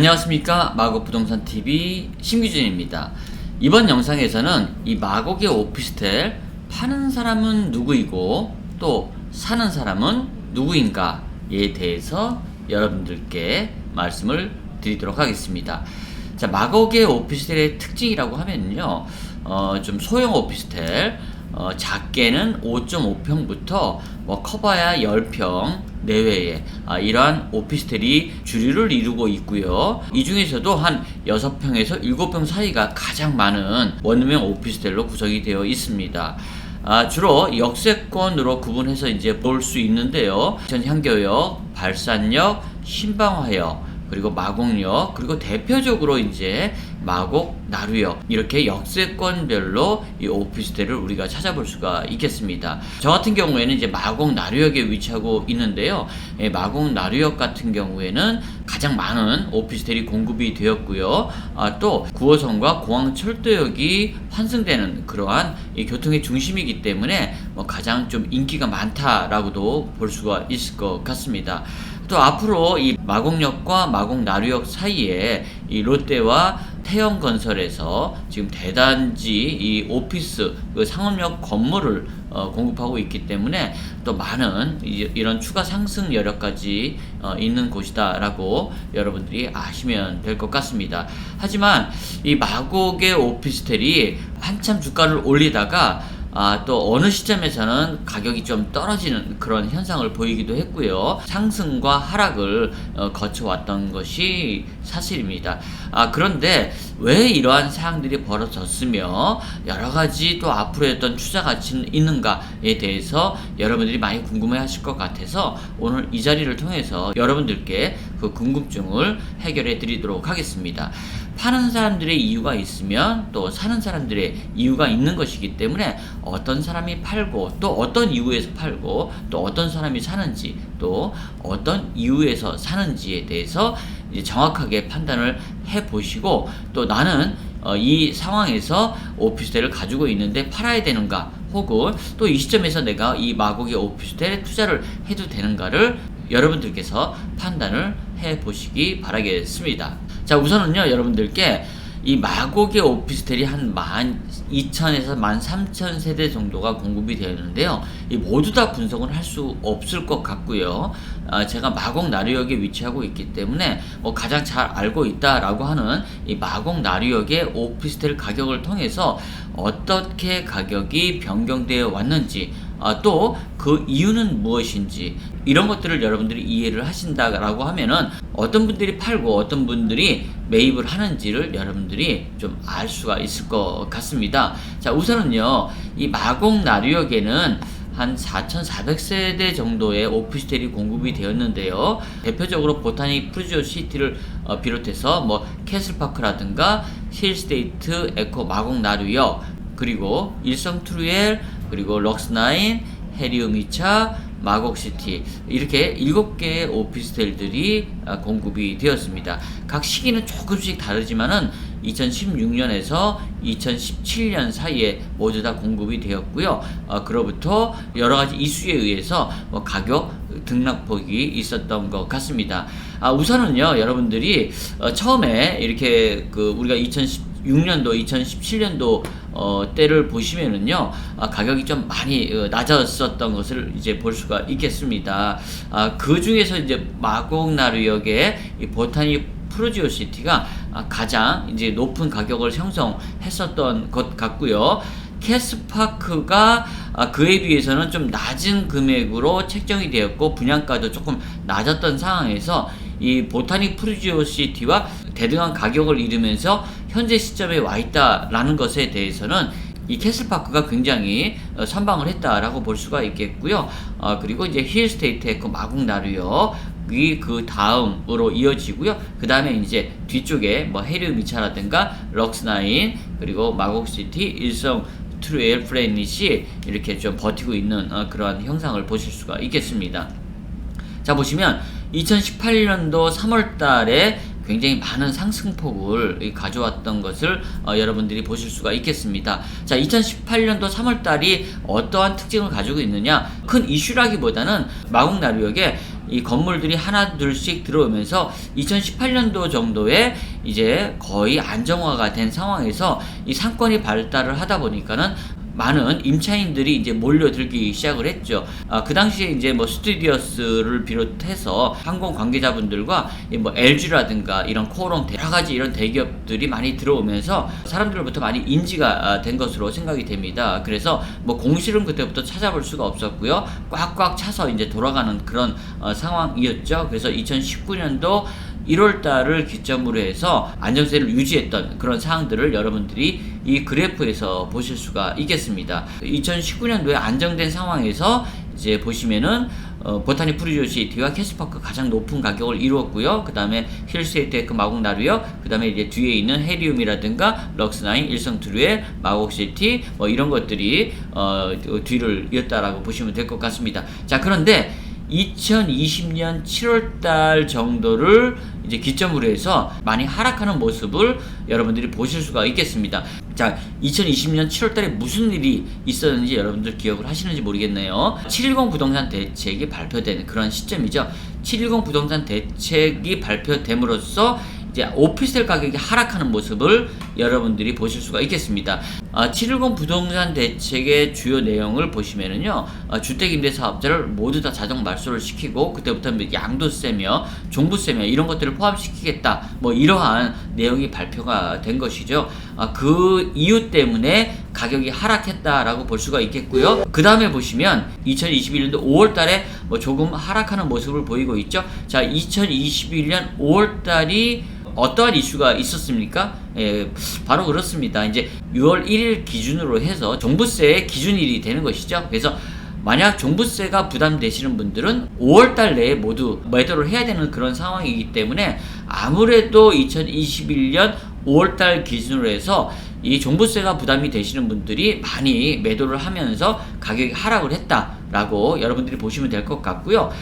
안녕하십니까. 마곡부동산TV 심규진입니다. 이번 영상에서는 이 마곡의 오피스텔 파는 사람은 누구이고 또 사는 사람은 누구인가에 대해서 여러분들께 말씀을 드리도록 하겠습니다. 자, 마곡의 오피스텔의 특징이라고 하면요, 좀 소형 오피스텔, 작게는 5.5평부터 커봐야 10평 내외의 이러한 오피스텔이 주류를 이루고 있고요. 이 중에서도 한 6평에서 7평 사이가 가장 많은 원룸형 오피스텔로 구성이 되어 있습니다. 주로 역세권으로 구분해서 이제 볼 수 있는데요. 향교역, 발산역, 신방화역, 그리고 마곡역, 그리고 대표적으로 이제 마곡, 나루역, 이렇게 역세권별로 이 오피스텔을 우리가 찾아볼 수가 있겠습니다. 저 같은 경우에는 이제 마곡, 나루역에 위치하고 있는데요. 마곡, 나루역 같은 경우에는 가장 많은 오피스텔이 공급이 되었고요. 또 9호선과 공항철도역이 환승되는 그러한 이 교통의 중심이기 때문에 가장 좀 인기가 많다라고도 볼 수가 있을 것 같습니다. 또 앞으로 이 마곡역과 마곡 나루역 사이에 이 롯데와 태영건설에서 지금 대단지 이 오피스 그 상업역 건물을 공급하고 있기 때문에 또 많은 이런 추가 상승 여력까지 있는 곳이다라고 여러분들이 아시면 될 것 같습니다. 하지만 이 마곡의 오피스텔이 한참 주가를 올리다가 또 어느 시점에서는 가격이 좀 떨어지는 그런 현상을 보이기도 했고요. 상승과 하락을 거쳐왔던 것이 사실입니다. 그런데 왜 이러한 사항들이 벌어졌으며 여러가지 또 앞으로 어떤 투자 가치는 있는가에 대해서 여러분들이 많이 궁금해 하실 것 같아서 오늘 이 자리를 통해서 여러분들께 그 궁금증을 해결해 드리도록 하겠습니다. 파는 사람들의 이유가 있으면 또 사는 사람들의 이유가 있는 것이기 때문에 어떤 사람이 팔고 또 어떤 이유에서 팔고 또 어떤 사람이 사는지 또 어떤 이유에서 사는지에 대해서 이제 정확하게 판단을 해 보시고 또 나는 이 상황에서 오피스텔을 가지고 있는데 팔아야 되는가 혹은 또 이 시점에서 내가 이 마곡의 오피스텔에 투자를 해도 되는가를 여러분들께서 판단을 해 보시기 바라겠습니다. 자, 우선은요, 여러분들께 이 마곡의 오피스텔이 한 12,000에서 13,000세대 정도가 공급이 되었는데요. 이 모두 다 분석은 할 수 없을 것 같고요. 제가 마곡 나루역에 위치하고 있기 때문에 가장 잘 알고 있다라고 하는 이 마곡 나루역의 오피스텔 가격을 통해서 어떻게 가격이 변경되어 왔는지 또 그 이유는 무엇인지 이런 것들을 여러분들이 이해를 하신다라고 하면은 어떤 분들이 팔고 어떤 분들이 매입을 하는지를 여러분들이 좀 알 수가 있을 것 같습니다. 자, 우선은요, 이 마곡 나루역에는 한 4,400세대 정도의 오피스텔이 공급이 되었는데요. 대표적으로 보타닉 프루지오 시티를 비롯해서 캐슬파크라든가 힐스테이트 에코 마곡 나루역, 그리고 일성 트루엘, 그리고 럭스나인, 해리움 2차, 마곡시티, 이렇게 7개의 오피스텔들이 공급이 되었습니다. 각 시기는 조금씩 다르지만은 2016년에서 2017년 사이에 모두 다 공급이 되었고요. 그로부터 여러 가지 이슈에 의해서 가격 등락폭이 있었던 것 같습니다. 우선은요, 여러분들이 처음에 이렇게 우리가 2016년도, 2017년도 때를 보시면은요, 가격이 좀 많이 낮았었던 것을 이제 볼 수가 있겠습니다. 그 중에서 이제 마곡 나루역의 이 보타닉 프루지오 시티가 가장 이제 높은 가격을 형성했었던 것 같고요. 캐스파크가 그에 비해서는 좀 낮은 금액으로 책정이 되었고 분양가도 조금 낮았던 상황에서 이 보타닉 프루지오 시티와 대등한 가격을 이루면서 현재 시점에 와 있다라는 것에 대해서는 이 캐슬파크가 굉장히 선방을 했다라고 볼 수가 있겠고요. 그리고 이제 힐스테이트 에코 마곡 나루역이 그 다음으로 이어지고요. 그 다음에 이제 뒤쪽에 해리움 2차라든가 럭스나인, 그리고 마곡시티, 일성 트루엘, 프레니시 이렇게 좀 버티고 있는 그러한 형상을 보실 수가 있겠습니다. 자, 보시면 2018년도 3월 달에 굉장히 많은 상승폭을 가져왔던 것을 여러분들이 보실 수가 있겠습니다. 자, 2018년도 3월 달이 어떠한 특징을 가지고 있느냐? 큰 이슈라기보다는 마곡 나루역에 이 건물들이 하나둘씩 들어오면서 2018년도 정도에 이제 거의 안정화가 된 상황에서 이 상권이 발달을 하다 보니까는 많은 임차인들이 이제 몰려들기 시작을 했죠. 그 당시에 이제 뭐 스튜디오스를 비롯해서 항공 관계자분들과 뭐 LG라든가 이런 코오롱 여러 가지 이런 대기업들이 많이 들어오면서 사람들로부터 많이 인지가 된 것으로 생각이 됩니다. 그래서 뭐 공실은 그때부터 찾아볼 수가 없었고요. 꽉꽉 차서 이제 돌아가는 그런 상황이었죠. 그래서 2019년도 1월달을 기점으로 해서 안정세를 유지했던 그런 사항들을 여러분들이 이 그래프에서 보실 수가 있겠습니다. 2019년도에 안정된 상황에서 이제 보시면은 보타니 프리조시티와 캐스파크 가장 높은 가격을 이루었고요. 그 다음에 힐스테이트에크 마곡나루역, 그 다음에 이제 뒤에 있는 헤리움이라든가 럭스나인, 일성트루엘, 마곡시티 뭐 이런 것들이 뒤를 이었다라고 보시면 될 것 같습니다. 자, 그런데 2020년 7월달 정도를 이제 기점으로 해서 많이 하락하는 모습을 여러분들이 보실 수가 있겠습니다. 자, 2020년 7월달에 무슨 일이 있었는지 여러분들 기억을 하시는지 모르겠네요. 710 부동산 대책이 발표된 그런 시점이죠. 710 부동산 대책이 발표됨으로써 이제 오피스텔 가격이 하락하는 모습을 여러분들이 보실 수가 있겠습니다. 710 부동산 대책의 주요 내용을 보시면은요, 주택임대사업자를 모두 다 자동 말소를 시키고 그때부터 양도세며 종부세며 이런 것들을 포함시키겠다, 뭐 이러한 내용이 발표가 된 것이죠. 그 이유 때문에 가격이 하락했다라고 볼 수가 있겠고요. 그 다음에 보시면 2021년도 5월달에 뭐 조금 하락하는 모습을 보이고 있죠. 자, 2021년 5월달이 어떠한 이슈가 있었습니까? 바로 그렇습니다. 이제 6월 1일 기준으로 해서 종부세의 기준일이 되는 것이죠. 그래서 만약 종부세가 부담되시는 분들은 5월달 내에 모두 매도를 해야 되는 그런 상황이기 때문에 아무래도 2021년 5월달 기준으로 해서 이 종부세가 부담이 되시는 분들이 많이 매도를 하면서 가격이 하락을 했다라고 여러분들이 보시면 될 것 같고요.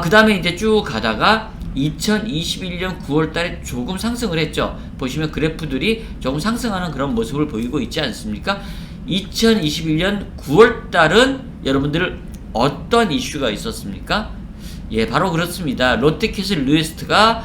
그 다음에 이제 쭉 가다가 2021년 9월달에 조금 상승을 했죠. 보시면 그래프들이 조금 상승하는 그런 모습을 보이고 있지 않습니까? 2021년 9월달은 여러분들 어떤 이슈가 있었습니까? 예, 바로 그렇습니다. 롯데캐슬 리웨스트가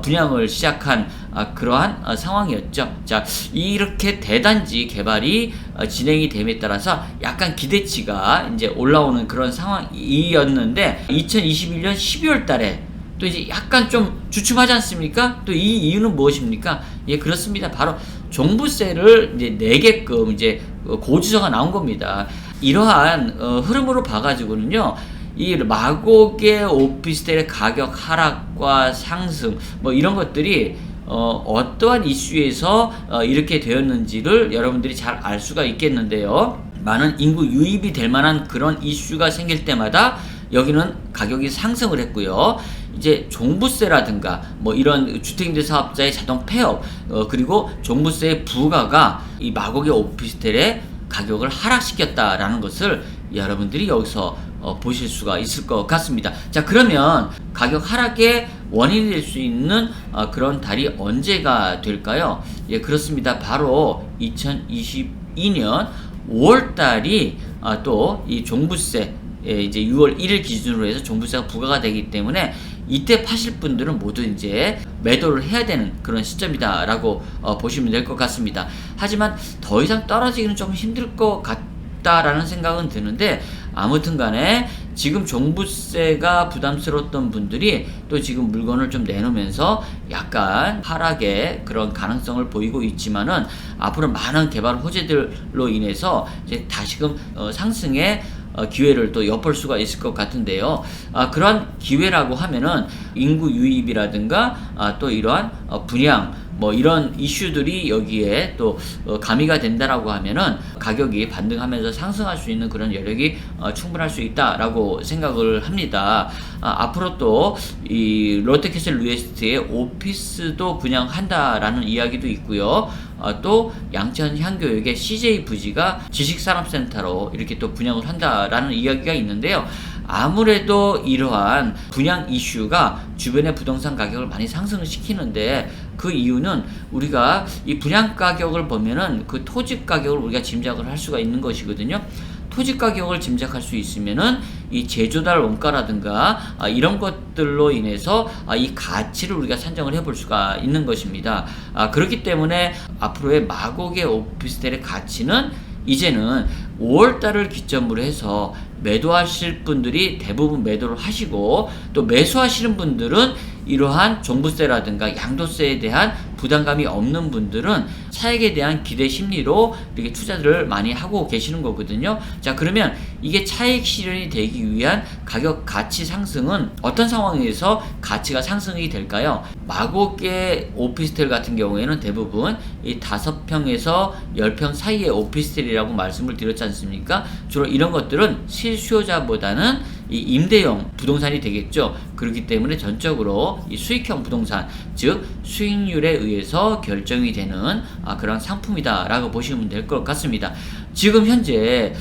분양을 시작한 그러한 상황이었죠. 자, 이렇게 대단지 개발이 진행이 됨에 따라서 약간 기대치가 이제 올라오는 그런 상황이었는데 2021년 12월 달에 또 이제 약간 좀 주춤하지 않습니까? 또 이 이유는 무엇입니까? 예, 그렇습니다. 바로 종부세를 이제 내게끔 이제 고지서가 나온 겁니다. 이러한 흐름으로 봐가지고는요, 이 마곡의 오피스텔의 가격 하락과 상승 뭐 이런 것들이 어떠한 이슈에서 이렇게 되었는지를 여러분들이 잘 알 수가 있겠는데요. 많은 인구 유입이 될 만한 그런 이슈가 생길 때마다 여기는 가격이 상승을 했고요. 이제 종부세라든가 뭐 이런 주택임대사업자의 자동 폐업 그리고 종부세의 부과가 이 마곡의 오피스텔의 가격을 하락시켰다라는 것을 여러분들이 여기서 보실 수가 있을 것 같습니다. 자, 그러면 가격 하락의 원인이 될 수 있는 그런 달이 언제가 될까요? 예, 그렇습니다. 바로 2022년 5월달이 또 이 종부세 이제 6월 1일 기준으로 해서 종부세가 부과가 되기 때문에 이때 파실 분들은 모두 이제 매도를 해야 되는 그런 시점이다라고 보시면 될 것 같습니다. 하지만 더 이상 떨어지기는 좀 힘들 것 같다라는 생각은 드는데, 아무튼 간에 지금 종부세가 부담스러웠던 분들이 또 지금 물건을 좀 내놓으면서 약간 하락의 그런 가능성을 보이고 있지만은 앞으로 많은 개발 호재들로 인해서 이제 다시금 상승의 기회를 또 엿볼 수가 있을 것 같은데요. 그러한 기회라고 하면은 인구 유입이라든가 또 이러한 분양 뭐 이런 이슈들이 여기에 또 가미가 된다라고 하면은 가격이 반등하면서 상승할 수 있는 그런 여력이 충분할 수 있다라고 생각을 합니다. 앞으로 또 이 롯데캐슬 리웨스트의 오피스도 분양한다라는 이야기도 있고요. 또 양천 향교역의 CJ 부지가 지식산업센터로 이렇게 또 분양을 한다라는 이야기가 있는데요. 아무래도 이러한 분양 이슈가 주변의 부동산 가격을 많이 상승시키는데, 그 이유는 우리가 이 분양 가격을 보면은 그 토지 가격을 우리가 짐작을 할 수가 있는 것이거든요. 토지 가격을 짐작할 수 있으면은 이 제조달 원가라든가 이런 것들로 인해서 이 가치를 우리가 산정을 해볼 수가 있는 것입니다. 그렇기 때문에 앞으로의 마곡의 오피스텔의 가치는 이제는 5월달을 기점으로 해서 매도하실 분들이 대부분 매도를 하시고, 또 매수하시는 분들은 이러한 종부세라든가 양도세에 대한 부담감이 없는 분들은 차익에 대한 기대 심리로 이렇게 투자들을 많이 하고 계시는 거거든요. 자, 그러면 이게 차익 실현이 되기 위한 가격 가치 상승은 어떤 상황에서 가치가 상승이 될까요? 마곡의 오피스텔 같은 경우에는 대부분 이 5평에서 10평 사이의 오피스텔이라고 말씀을 드렸지 않습니까? 주로 이런 것들은 실수요자보다는 이 임대형 부동산이 되겠죠. 그렇기 때문에 전적으로 이 수익형 부동산, 즉 수익률에 의해서 결정이 되는 그런 상품이다라고 보시면 될 것 같습니다. 지금 현재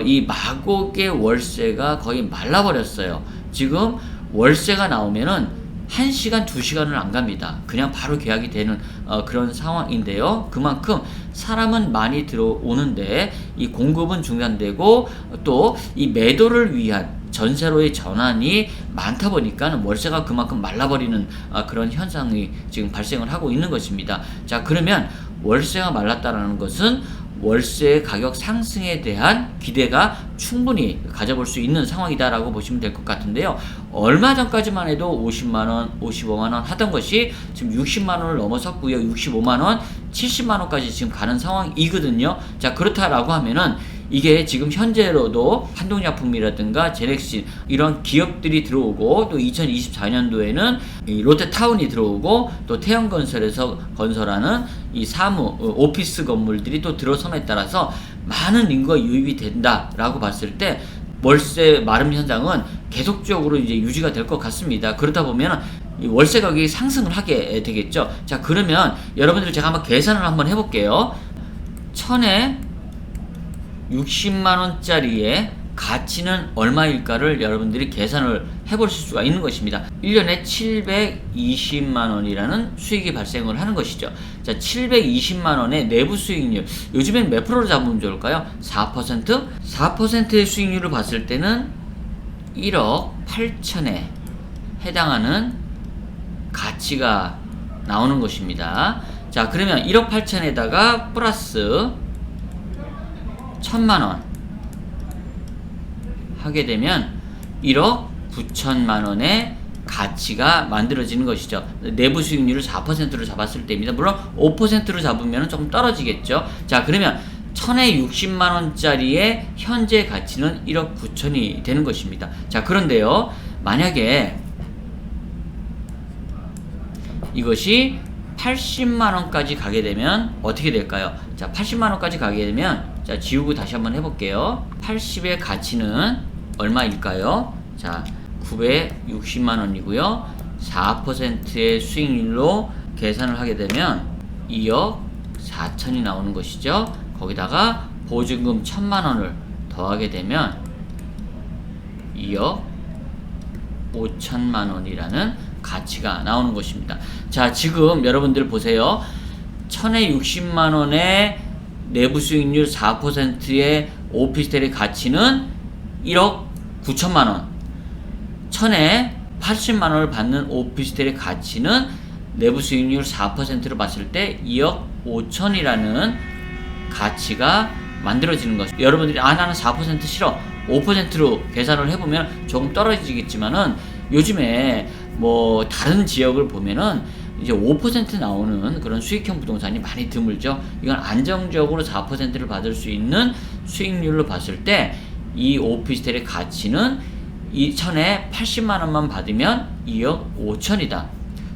이 마곡의 월세가 거의 말라버렸어요. 지금 월세가 나오면은 1시간, 2시간을 안 갑니다. 그냥 바로 계약이 되는 그런 상황인데요. 그만큼 사람은 많이 들어오는데 이 공급은 중단되고, 또 이 매도를 위한 전세로의 전환이 많다 보니까 월세가 그만큼 말라버리는 그런 현상이 지금 발생을 하고 있는 것입니다. 자, 그러면 월세가 말랐다라는 것은 월세 가격 상승에 대한 기대가 충분히 가져볼 수 있는 상황이다라고 보시면 될 것 같은데요. 얼마 전까지만 해도 50만원, 55만원 하던 것이 지금 60만원을 넘어섰고요. 65만원, 70만원까지 지금 가는 상황이거든요. 자, 그렇다라고 하면은 이게 지금 현재로도 한동약품이라든가 제넥신 이런 기업들이 들어오고, 또 2024년도에는 이 롯데타운이 들어오고, 또 태영건설에서 건설하는 이 사무 오피스 건물들이 또 들어섬에 따라서 많은 인구가 유입이 된다라고 봤을 때 월세 마름 현상은 계속적으로 이제 유지가 될 것 같습니다. 그러다 보면 이 월세 가격이 상승을 하게 되겠죠. 자, 그러면 여러분들 제가 한번 계산을 한번 해볼게요. 60만원짜리의 가치는 얼마일까를 여러분들이 계산을 해보실 수가 있는 것입니다. 1년에 720만원이라는 수익이 발생을 하는 것이죠. 자, 720만원의 내부 수익률, 요즘엔 몇 프로로 잡으면 좋을까요? 4%? 4%의 수익률을 봤을 때는 1억 8천에 해당하는 가치가 나오는 것입니다. 자, 그러면 1억 8천에다가 플러스 1000만원 하게 되면 1억 9천만원의 가치가 만들어지는 것이죠. 내부 수익률을 4%로 잡았을 때입니다. 물론 5%로 잡으면 조금 떨어지겠죠. 자, 그러면 1000에 60만원짜리의 현재 가치는 1억 9천이 되는 것입니다. 자, 그런데요, 만약에 이것이 80만원까지 가게 되면 어떻게 될까요? 자, 80만원까지 가게 되면, 자, 지우고 다시 한번 해볼게요. 80의 가치는 얼마일까요? 자, 960만원이고요. 4%의 수익률로 계산을 하게 되면 2억 4천이 나오는 것이죠. 거기다가 보증금 1000만원을 더하게 되면 2억 5천만원이라는 가치가 나오는 것입니다. 자, 지금 여러분들 보세요. 1000에 60만원의 내부 수익률 4%의 오피스텔의 가치는 1억 9천만원. 1000에 80만원을 받는 오피스텔의 가치는 내부 수익률 4%로 봤을 때 2억 5천이라는 가치가 만들어지는 것입니다. 여러분들이 나는 4% 싫어, 5%로 계산을 해보면 조금 떨어지겠지만은 요즘에 뭐 다른 지역을 보면은 이제 5% 나오는 그런 수익형 부동산이 많이 드물죠. 이건 안정적으로 4%를 받을 수 있는 수익률로 봤을 때 이 오피스텔의 가치는 2000에 80만원만 받으면 2억 5천이다.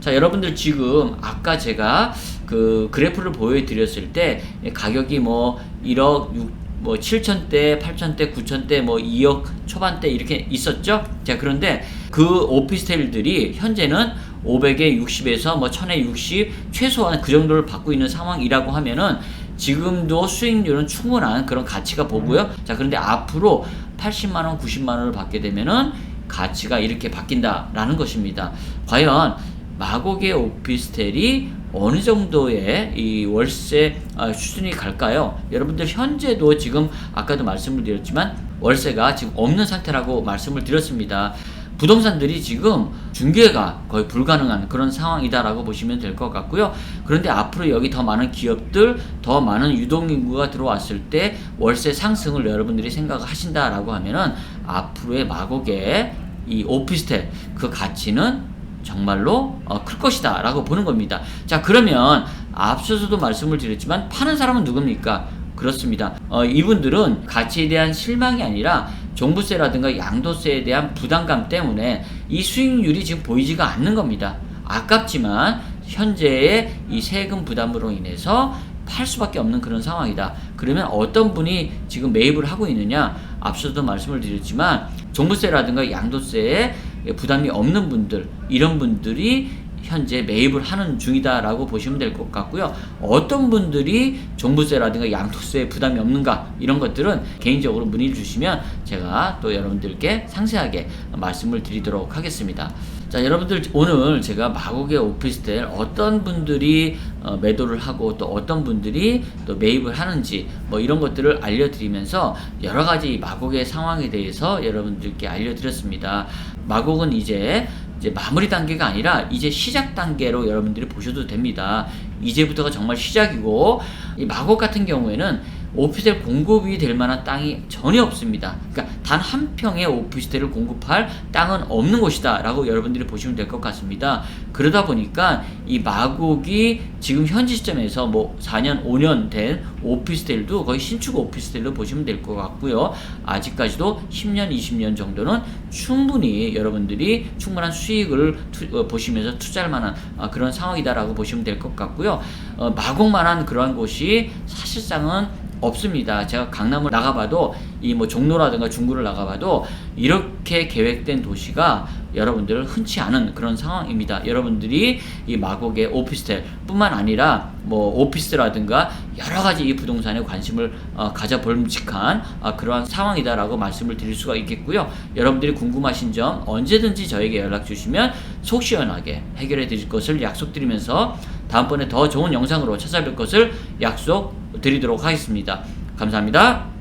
자, 여러분들 지금 아까 제가 그 그래프를 보여드렸을 때 가격이 뭐 1억 6, 뭐 7천대, 8천대, 9천대, 뭐 2억 초반대 이렇게 있었죠. 자, 그런데 그 오피스텔들이 현재는 500에 60에서 뭐 1000에 60 최소한 그 정도를 받고 있는 상황이라고 하면은 지금도 수익률은 충분한 그런 가치가 보고요. 자, 그런데 앞으로 80만원, 90만원을 받게 되면은 가치가 이렇게 바뀐다라는 것입니다. 과연 마곡의 오피스텔이 어느 정도의 이 월세 수준이 갈까요? 여러분들 현재도 지금 아까도 말씀을 드렸지만 월세가 지금 없는 상태라고 말씀을 드렸습니다. 부동산들이 지금 중개가 거의 불가능한 그런 상황이다라고 보시면 될 것 같고요. 그런데 앞으로 여기 더 많은 기업들, 더 많은 유동인구가 들어왔을 때 월세 상승을 여러분들이 생각하신다라고 하면은 앞으로의 마곡의 이 오피스텔 그 가치는 정말로 클 것이다 라고 보는 겁니다. 자, 그러면 앞서서도 말씀을 드렸지만 파는 사람은 누굽니까? 그렇습니다. 이분들은 가치에 대한 실망이 아니라 종부세라든가 양도세에 대한 부담감 때문에 이 수익률이 지금 보이지가 않는 겁니다. 아깝지만 현재의 이 세금 부담으로 인해서 팔 수밖에 없는 그런 상황이다. 그러면 어떤 분이 지금 매입을 하고 있느냐? 앞서도 말씀을 드렸지만 종부세라든가 양도세에 부담이 없는 분들, 이런 분들이 현재 매입을 하는 중이다라고 보시면 될 것 같고요. 어떤 분들이 종부세라든가 양도세에 부담이 없는가, 이런 것들은 개인적으로 문의를 주시면 제가 또 여러분들께 상세하게 말씀을 드리도록 하겠습니다. 자, 여러분들 오늘 제가 마곡의 오피스텔 어떤 분들이 매도를 하고 또 어떤 분들이 또 매입을 하는지 뭐 이런 것들을 알려드리면서 여러 가지 마곡의 상황에 대해서 여러분들께 알려드렸습니다. 마곡은 이제 마무리 단계가 아니라 이제 시작 단계로 여러분들이 보셔도 됩니다. 이제부터가 정말 시작이고, 이 마곡 같은 경우에는 오피스텔 공급이 될 만한 땅이 전혀 없습니다. 그러니까 단 한 평의 오피스텔을 공급할 땅은 없는 곳이다 라고 여러분들이 보시면 될 것 같습니다. 그러다 보니까 이 마곡이 지금 현재 시점에서 뭐 4년 5년 된 오피스텔도 거의 신축 오피스텔로 보시면 될 것 같고요. 아직까지도 10년 20년 정도는 충분히 여러분들이 충분한 수익을 보시면서 투자할 만한 그런 상황이다 라고 보시면 될 것 같고요. 마곡만한 그러한 곳이 사실상은 없습니다. 제가 강남을 나가봐도 이 뭐 종로라든가 중구를 나가봐도 이렇게 계획된 도시가 여러분들 흔치 않은 그런 상황입니다. 여러분들이 이 마곡의 오피스텔 뿐만 아니라 뭐 오피스라든가 여러 가지 이 부동산에 관심을 가져볼직한 그러한 상황이다라고 말씀을 드릴 수가 있겠고요. 여러분들이 궁금하신 점 언제든지 저에게 연락 주시면 속 시원하게 해결해 드릴 것을 약속드리면서 다음번에 더 좋은 영상으로 찾아뵐 것을 약속드리도록 하겠습니다. 감사합니다.